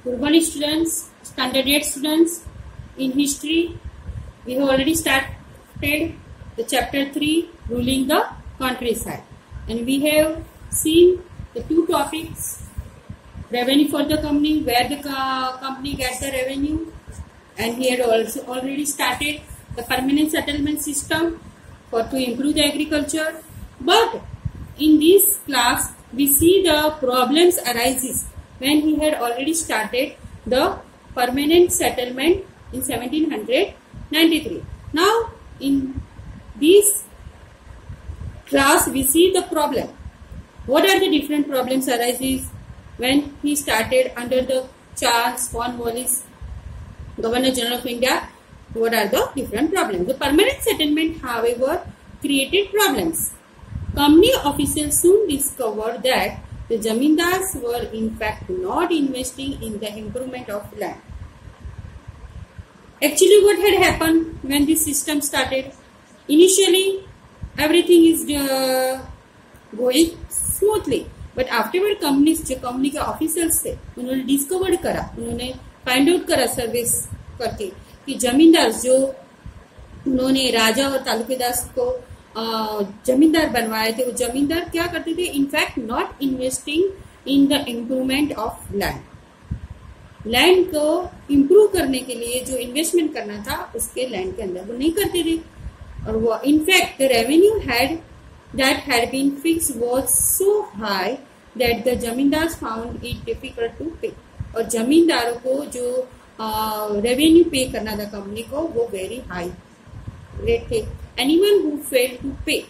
Good morning, students, standard 8 students. In history, we have already started the chapter 3, ruling the countryside, and we have seen the two topics: revenue for the company, where the company gets the revenue, and we had also already started the permanent settlement system to improve the agriculture. But in this class, we see the problems arises when he had already started the permanent settlement in 1793. Now, in this class, we see the problem. What are the different problems arises when he started under the Charles Cornwallis, Governor General of India? What are the different problems? The permanent settlement, however, created problems. Company officials soon discovered that the zamindars were in fact not investing in the improvement of land. Actually, what had happened when this system started? Initially, everything is going smoothly, but afterward company के officials थे, उन्होंने discover करा, उन्होंने find out करा service करके कि जमींदार जो उन्होंने राजा और तालुकेदार को जमींदार बनवाए थे, वो जमींदार क्या करते थे? In fact not investing in the improvement of land को इम्प्रूव करने के लिए जो इन्वेस्टमेंट करना था उसके लैंड के अंदर वो नहीं करते थे. और वो in fact the revenue that had been fix was so high that the zamindars found it difficult to pay. और जमींदारों को जो रेवेन्यू पे करना था कंपनी को, वो वेरी हाई रेट थे. Anyone who failed to pay,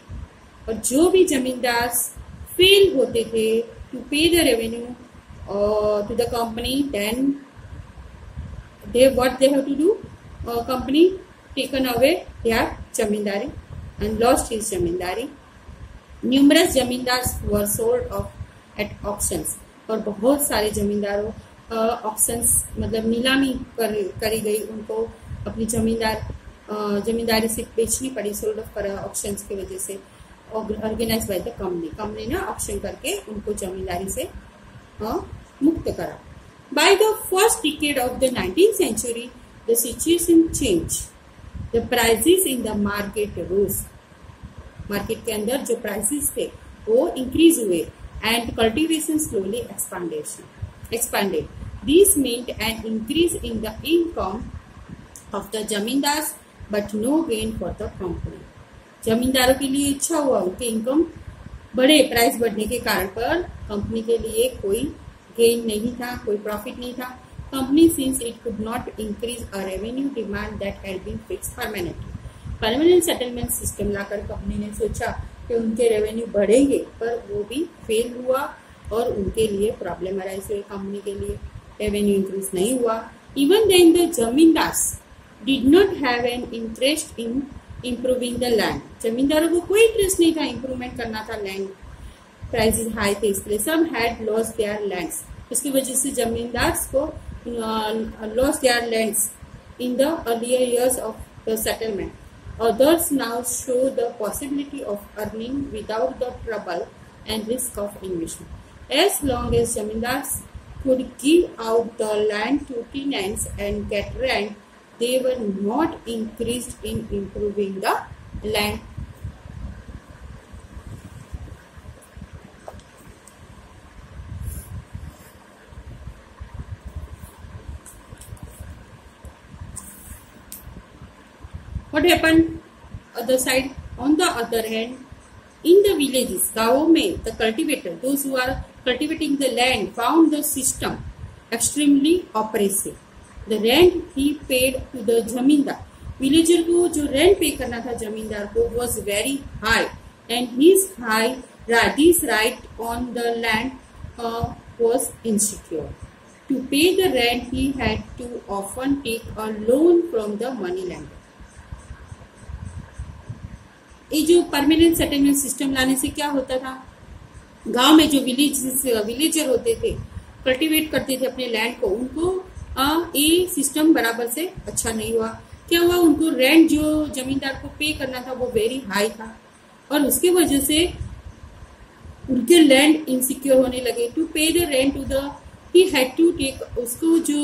और जो भी जमींदार फेल होते थे to pay the revenue to the company, then what they have to do? Company taken away their zamindari and lost his zamindari. Numerous zamindars were sold off at auctions, और बहुत सारे जमींदारों ऑक्शंस मतलब नीलामी करी गई, उनको अपनी जमींदारी से बेचनी पड़ी, सोल्ड ऑफ करा ऑक्शंस की वजह से, ऑर्गेनाइज बाय द कंपनी ने ऑक्शन करके उनको जमींदारी से मुक्त करा. By the first decade of the 19th century the situation change. The prices in the market rose. Market के अंदर जो प्राइसेस थे वो इंक्रीज हुए and cultivation slowly expanded. This meant an increase in the income of the zamindars but no gain for the company. जमींदारों के लिए इच्छा हुआ, उनके इनकम बढ़े प्राइस बढ़ने के कारण, पर कंपनी के लिए कोई गेन नहीं था, कोई प्रॉफिट नहीं था. Company since it could not increase a revenue demand that had been fixed permanently. Permanent settlement system लाकर कंपनी ने सोचा कि उनके रेवेन्यू बढ़ेंगे, पर वो भी फेल हुआ और उनके लिए प्रॉब्लम अराइज हुई. कंपनी के लिए रेवेन्यू इंक्रीज नहीं हुआ. Even then the zamindars did not have an interest in improving the land. जमींदारों को कोई इंटरेस्ट नहीं था, इम्प्रूवमेंट करना था. लैंड प्राइसेस हाई थे, इसलिए सब हैड लॉस्ट देयर लैंड्स. इसकी वजह से जमींदार को lost their lands in the earlier years of the settlement. Others now show the possibility of earning without the trouble and risk of investment. As long as zamindars could give out the land to tenants and get rent, they were not increased in improving the land. What happened other side? On the other hand, in the villages, गाँवों में, the cultivator, those who are cultivating the land, found the system extremely oppressive. The rent he paid to the जमींदार, villager को जो rent पे करना था जमींदार को, was very high, and his this right on the land was insecure. To pay the rent, he had to often take a loan from the money lender. ये जो परमानेंट सेटलमेंट सिस्टम लाने से क्या होता था? गांव में जो विलेजर होते थे, कल्टीवेट करते थे अपने लैंड को, उनको ये सिस्टम बराबर से अच्छा नहीं हुआ. क्या हुआ? उनको रेंट जो जमींदार को पे करना था वो वेरी हाई था, और उसके वजह से उनके लैंड इनसिक्योर होने लगे. To pay the rent to the he had to take, उसको जो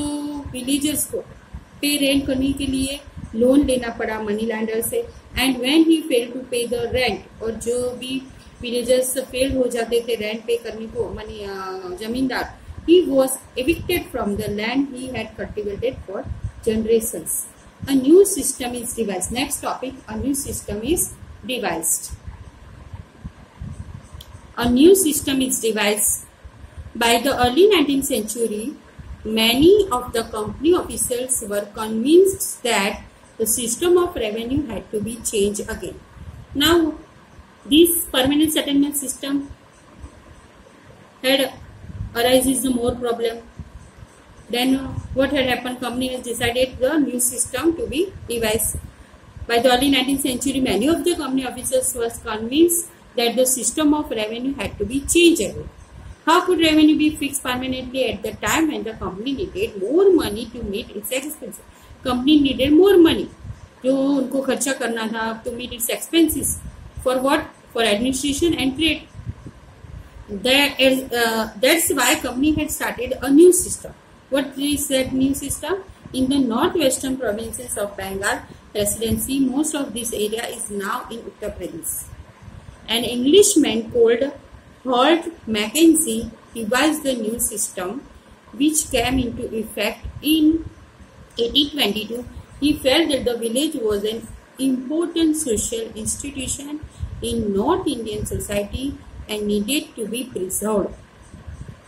विलेजर्स को पे रेंट करने के लिए लोन लेना पड़ा मनी लैंडर से। And when he fail to pay the rent, और जो भी विलेजर्स फेल हो जाते थे रेंट पे करने को जमींदार, he was evicted from the land he had cultivated for generations. A new system is devised. Next topic, a new system is devised. A new system is devised. By the early 19th century, many of the company officials were convinced that the system of revenue had to be changed again. Now, this permanent settlement system had arises the more problem. Then what had happened? Company has decided the new system to be devised. By the early 19th century, many of the company officers was convinced that the system of revenue had to be changed again. How could revenue be fixed permanently at the time when the company needed more money to meet its expenses? Company needed more money, जो उनको खर्चा करना था to meet its expenses. For what? For administration and trade. That's why company had started a new system. What is that new system? In the northwestern provinces of Bengal Presidency, most of this area is now in Uttar Pradesh. An Englishman called Holt Mackenzie devised the new system, which came into effect in 1822. He felt that the village was an important social institution in North Indian society and needed to be preserved.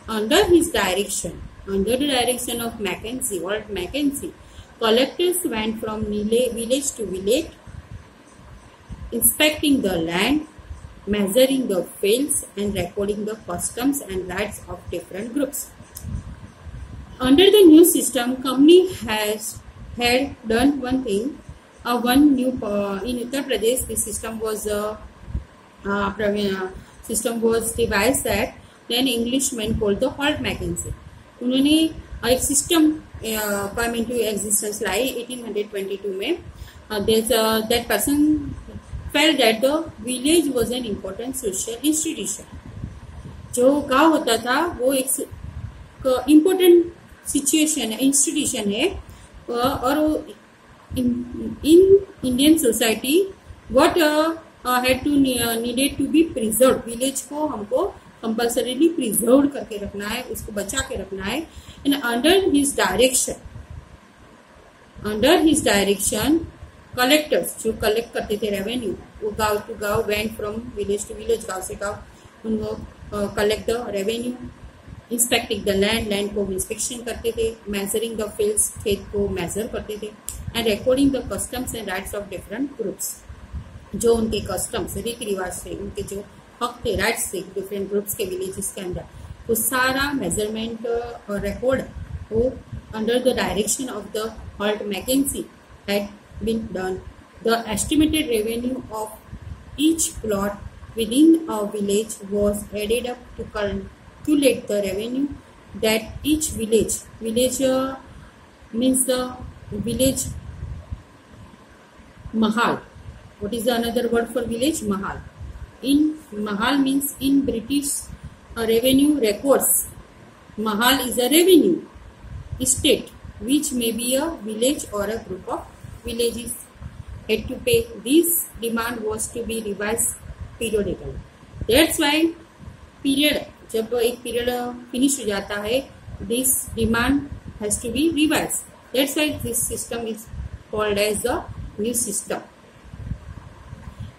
Under his direction, under the direction of Mackenzie, Holt Mackenzie, collectors went from village to village, inspecting the land, measuring the fields, and recording the customs and rights of different groups. Under the new system, company had done one thing. One new in Uttar Pradesh, the system was devised that then Englishman called the Holt Mackenzie. उन्होंने एक system come into existence लाई 1822 में. That person felt that the village was an important social institution. जो गांव होता था वो एक important situation है, institution है, और in Indian society what had to needed to be preserved. Village को हमको compulsorily preserved करके रखना है, उसको बचा के रखना है. And under his direction collectors जो collect करते थे revenue, वो गांव to गांव went from village to village, गांव से गांव उनको collect the revenue, inspecting the land को inspection करते थे, measuring the fields, खेत को measure करते थे, and recording the customs and rights of different groups. जो उनके customs रीति रिवाज से, उनके जो हक थे, राइट्स थे डिफरेंट ग्रुप्स के विलेजेस के अंदर, वो सारा मेजरमेंट और रिकॉर्ड वो under the direction of the Holt Mackenzie had been done. The estimated revenue of each plot within a village was added up to calculate the revenue that each village means the village mahal. What is another word for village? Mahal. In mahal means in British revenue records, mahal is a revenue estate which may be a village or a group of villages had to pay. This demand was to be revised periodically. That's why period, जब एक period finish हो जाता है, this demand has to be revised. That's why this system is called as the new system.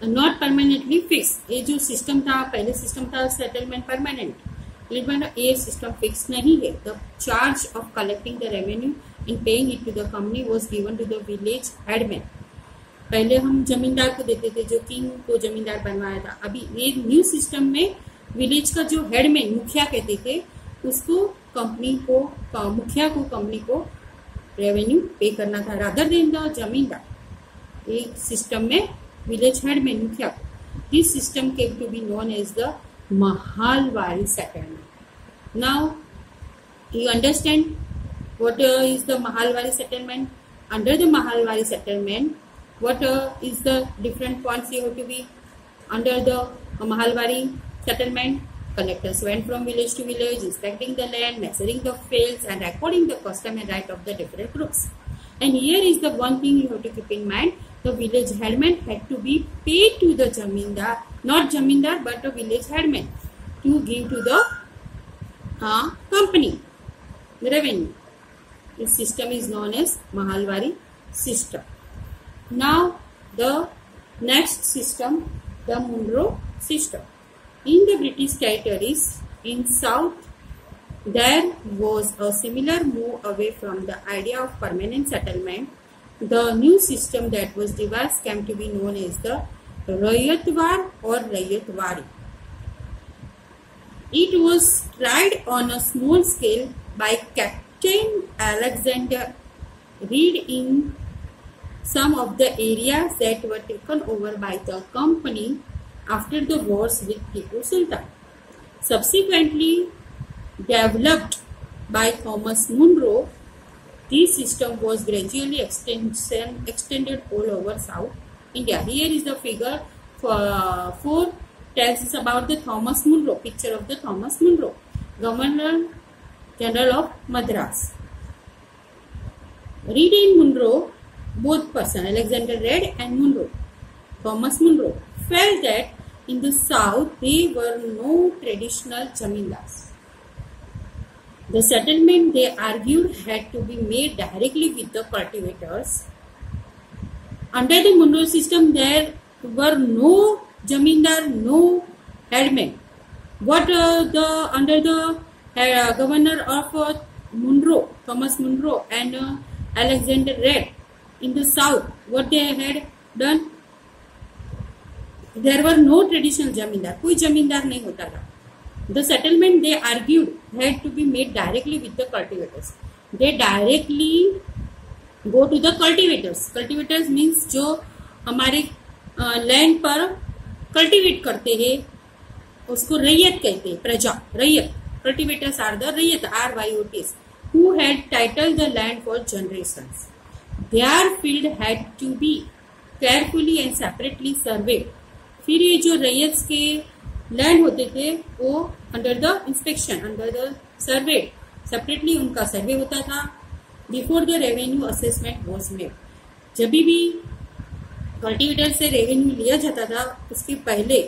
Not permanently fixed. ये जो system था, पहले system था सेटलमेंट परमानेंट, लेकिन ये सिस्टम फिक्स नहीं है. The charge of collecting the revenue and paying it to the company was given to the village headman. पहले हम जमींदार को देते थे, जो किंग को जमींदार बनवाया था. अभी ये न्यू सिस्टम में विलेज का जो हेडमैन, मुखिया कहते थे, उसको कंपनी को, मुखिया को कंपनी को रेवेन्यू पे करना था रादर देन द जमींदार. एक सिस्टम में village headman मुखिया. This system came to be known as the Mahalwari settlement. Now you understand what is the Mahalwari settlement? Under the Mahalwari settlement, what is the different points you have to be under the Mahalwari settlement? Collectors went from village to village, inspecting the land, measuring the fields, and recording the custom and right of the different groups. And here is the one thing you have to keep in mind: the village headman had to be paid to the jamindar, not jamindar, but the village headman, to give to the company the revenue. This system is known as Mahalwari system. Now the next system, the Monroe system. In the British territories in South, there was a similar move away from the idea of permanent settlement. The new system that was devised came to be known as the Rayatwar or Rayatwari. It was tried on a small scale by Captain Alexander Reed in some of the areas that were taken over by the company after the wars with Tipu Sultan. Subsequently developed by Thomas Monroe, this system was gradually extended all over South India. Here is the figure for tells us about the Thomas Monroe, picture of the Thomas Monroe, Governor General of Madras. Reed and Monroe, both person, Alexander Reed and Monroe, Thomas Monroe, felt that in the South there were no traditional zamindars. The settlement, they argued, had to be made directly with the cultivators. Under the Monroe system, there were no zamindar, no headmen. What under the governor of Monroe, Thomas Monroe and Alexander Reed in the South, what they had done? There were no traditional zamindar. कोई जमींदार नहीं होता था. The settlement, they argued, had to be made directly with the cultivators. They directly go to the cultivators. Cultivators means जो हमारे land पर cultivate करते हैं, उसको रैयत कहते हैं, प्रजा, रैयत. Cultivators are the रैयत, RYOTs, who had titled the land for generations. Their field had to be carefully and separately surveyed. फिर ये जो रैयत के लैंड होते थे वो under the inspection, under the survey, separately उनका सर्वे होता था. Before the revenue assessment was made. जब भी कल्टिवेटर से रेवेन्यू लिया जाता था उसके पहले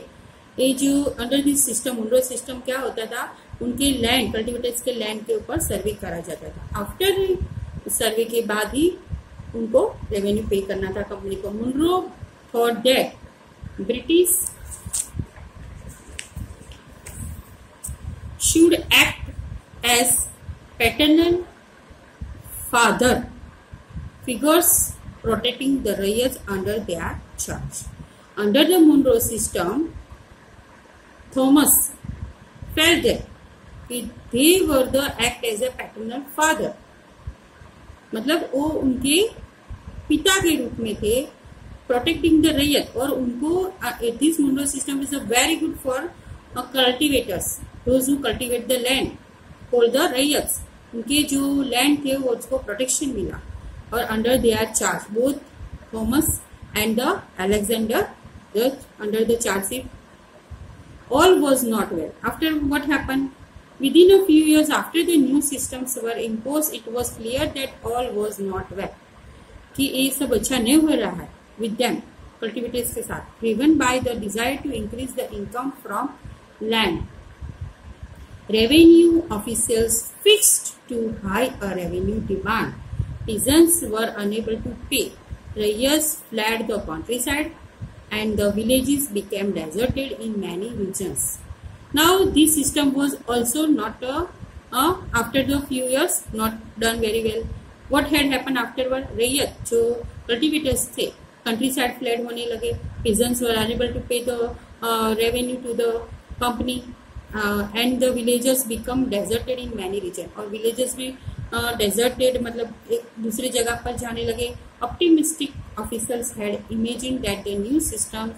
ये जो under this system, Munro system, क्या होता था, उनके लैंड, कल्टिवेटर्स के लैंड के ऊपर सर्वे करा जाता था. आफ्टर सर्वे के बाद ही उनको रेवेन्यू पे करना था कंपनी को. Munro thought that British should act as paternal father figures protecting the rayas under their charge. Under the Monroe system, Thomas felt that they were the act as a paternal father. मतलब वो उनके पिता के रूप में थे, protecting the रैयत. और उनको this Monroe system is a very good for cultivators, those who cultivate the land, called the ryots. उनके जो लैंड थे वो उसको प्रोटेक्शन मिला. और under their charge both Thomas and the Alexander, under the chargeship, all was not well. After what happened? Within a few years after the new systems were imposed, it was clear that all was not well. कि ये सब अच्छा नहीं हो रहा है with them, cultivators के साथ. Driven by the desire to increase the income from land, revenue officials fixed too high a revenue demand. Peasants were unable to pay. Rayas fled the countryside and the villages became deserted in many regions. Now this system was also not after the few years not done very well. What had happened afterward? रैयत जो cultivators थे countryside fled होने लगे. Peasants were unable to pay the revenue to the company and the villages become deserted in many regions. और villages भी deserted मतलब एक दूसरी जगह पर जाने लगे. Optimistic officials had imagined that the new system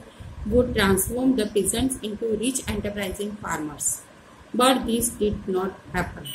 would transform the peasants into rich enterprising farmers, but this did not happen.